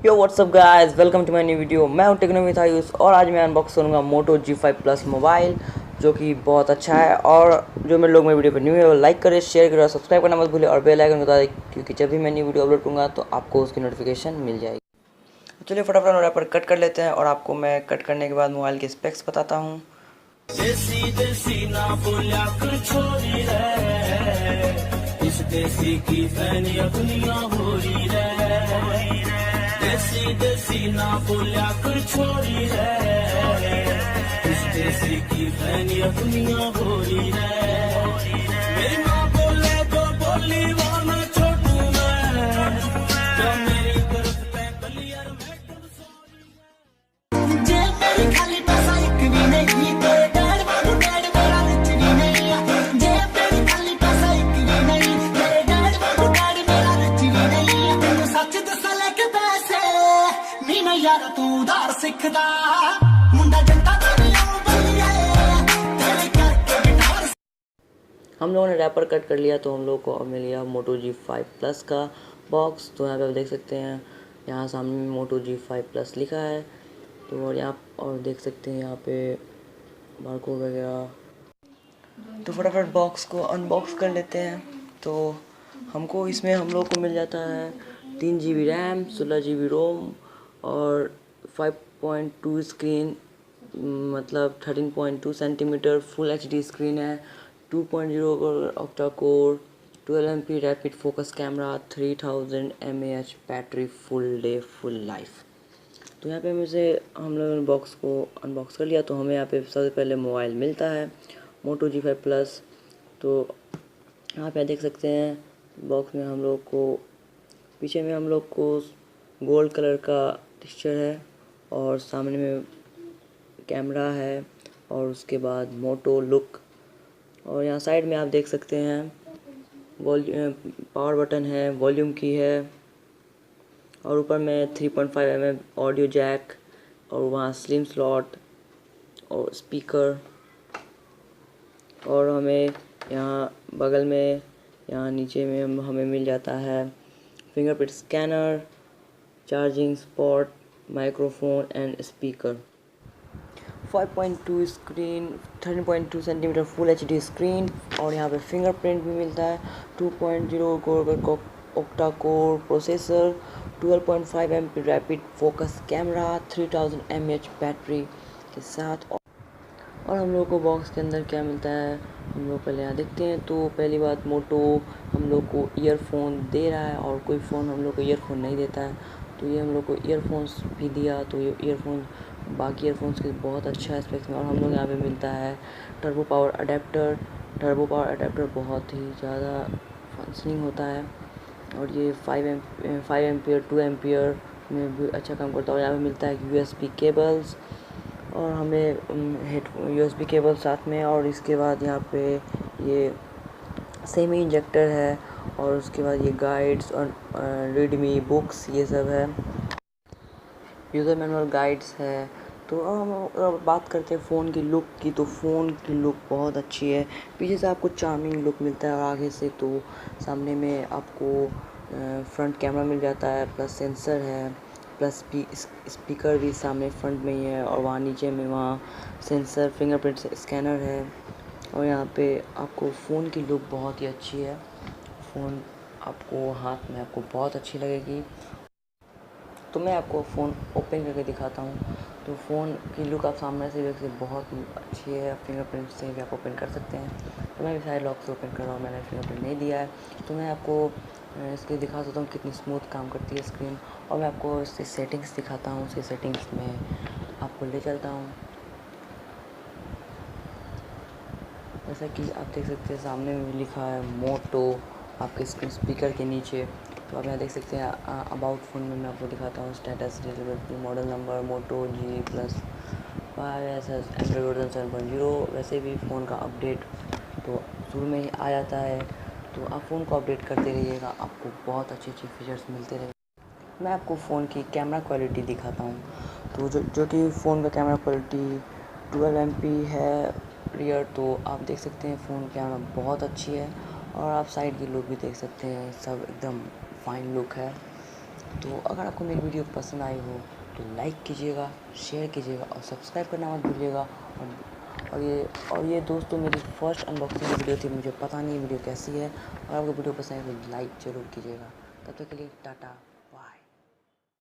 Yo what's up guys, welcome to my new video. मैं हूं techno with Ayush और आज मैं अनबॉक्स करूंगा मोटो G5 प्लस मोबाइल, जो कि बहुत अच्छा है। और जो मेरे लोग मेरे वीडियो पर न्यू है वो लाइक करें, शेयर करें और सब्सक्राइब करना मत भूलें और बेल आइकन बता दें, क्योंकि जब भी मैं न्यू वीडियो अपलोड करूँगा तो आपको उसकी नोटिफिकेशन मिल जाएगी। चलिए फटाफट रैपर कट कर लेते हैं और आपको मैं कट करने के बाद मोबाइल के स्पेक्स बताता हूँ। देसी देसी ना बोलिया कर छोरी रे, इस देसी की फैनिया दुनिया हो रही रे। देसी देसी ना बोलिया कर छोरी रे, इस देसी की फैनिया दुनिया हो रही रे। मेरी माँ बोले तो बोली वो मैं छोटू मैं, जो मेरी तरफ पे बलियर मैं कब सॉरी। जे मेरी खाली पैसा एक भी नहीं तो हम लोगों ने रैपर कट कर लिया तो हम लोग को अब मिल गया मोटो G5 प्लस का बॉक्स। तो यहाँ पे आप देख सकते हैं, यहाँ सामने में मोटो G5 प्लस लिखा है। तो और यहाँ और देख सकते हैं यहाँ पे बारकोड वगैरह। तो फटाफट बॉक्स को अनबॉक्स कर लेते हैं। तो हमको इसमें हम लोग को मिल जाता है 3 GB रैम, 16 GB रोम और 5.2 स्क्रीन, मतलब 13.2 सेंटीमीटर फुल HD स्क्रीन है। 2.0 octa core, 12 MP rapid focus camera, 3000 mAh battery, full day full life. तो यहाँ पे हम लोगों ने बॉक्स को अनबॉक्स कर लिया। तो हमें यहाँ पे सबसे पहले मोबाइल मिलता है मोटो G5 प्लस। तो यहाँ पे देख सकते हैं बॉक्स में हम लोग को पीछे में हम लोग को गोल्ड कलर का टेक्सचर है और सामने में कैमरा है और उसके बाद मोटो लुक। और यहाँ साइड में आप देख सकते हैं पावर बटन है, वॉल्यूम की है और ऊपर में 3.5 mm ऑडियो जैक और वहाँ स्लिम स्लॉट और स्पीकर। और हमें यहाँ बगल में यहाँ नीचे में हमें मिल जाता है fingerprint scanner, charging spot, microphone and speaker. 5.2 screen, 13.2 centimetre full HD screen और यहाँ पे फिंगरप्रिंट भी मिलता है। 2.0 octa core processor, 12.5 MP rapid focus camera, 3000 mAh battery के साथ। और हम लोग को बॉक्स के अंदर क्या मिलता है हम लोग पहले यहाँ देखते हैं। तो पहली बात, मोटो हम लोग को ईयरफोन दे रहा है और कोई फ़ोन हम लोग को ईयरफोन नहीं देता है। तो ये हम लोग को ईयरफोन्स भी दिया। तो ये ईयरफोन बाकी ईयरफोन्स के बहुत अच्छा है स्पेक्स में। और हम लोग यहाँ पे मिलता है turbo power adapter. Turbo power adapter बहुत ही ज़्यादा फंक्शनिंग होता है और ये 5 एम्पियर 2 एम्पियर में भी अच्छा काम करता है। और यहाँ पे मिलता है USB केबल्स और हमें USB केबल साथ में। और इसके बाद यहाँ पे ये सेमी इंजेक्टर है और उसके बाद ये गाइड्स और रीडमी बुक्स ये सब है, यूज़र मैनुअल गाइड्स है। तो अब बात करते हैं फ़ोन की लुक की। तो फ़ोन की लुक बहुत अच्छी है। पीछे से आपको चार्मिंग लुक मिलता है और आगे से तो सामने में आपको फ्रंट कैमरा मिल जाता है, प्लस सेंसर है, प्लस स्पीकर भी सामने फ्रंट में ही है। और वहाँ नीचे में वहाँ सेंसर, फिंगरप्रिंट स्कैनर है। और यहाँ पे आपको फ़ोन की लुक बहुत ही अच्छी है। फ़ोन आपको हाथ में आपको बहुत अच्छी लगेगी। तो मैं आपको फ़ोन ओपन करके दिखाता हूँ। तो फ़ोन की लुक आप सामने से देखिए बहुत अच्छी है। फिंगरप्रिंट से भी आप ओपन कर सकते हैं। तो मैं भी सारे लॉक से ओपन कर रहा हूँ, मैंने फिंगरप्रिंट नहीं दिया है। तो मैं आपको इसके दिखा सकता हूँ कितनी स्मूथ काम करती है स्क्रीन। और मैं आपको इसकी सेटिंग्स दिखाता हूँ। उसकी सेटिंग्स में आपको ले चलता हूँ। जैसा कि आप देख सकते हैं सामने में भी लिखा है मोटो आपके स्पीकर के नीचे। तो आप यहाँ देख सकते हैं अबाउट फ़ोन में मैं आपको दिखाता हूँ स्टेटस, डिलीवरी, मॉडल नंबर, मोटो G+5 एंड्रॉइड वर्जन 7.0। वैसे भी फ़ोन का अपडेट तो शुरू में ही आ जाता है। तो आप फ़ोन को अपडेट करते रहिएगा, आपको बहुत अच्छे फीचर्स मिलते रहेंगे। मैं आपको फ़ोन की कैमरा क्वालिटी दिखाता हूँ। तो जो कि फ़ोन का कैमरा क्वालिटी 12 MP है रियर। तो आप देख सकते हैं फ़ोन कैमरा बहुत अच्छी है। और आप साइड की लुक भी देख सकते हैं, सब एकदम फाइन लुक है। तो अगर आपको मेरी वीडियो पसंद आई हो तो लाइक कीजिएगा, शेयर कीजिएगा और सब्सक्राइब करना मत भूलिएगा। और ये दोस्तों मेरी फर्स्ट अनबॉक्सिंग वीडियो थी, मुझे पता नहीं वीडियो कैसी है। और आपको वीडियो पसंद है तो लाइक ज़रूर कीजिएगा। तब तक के लिए टाटा।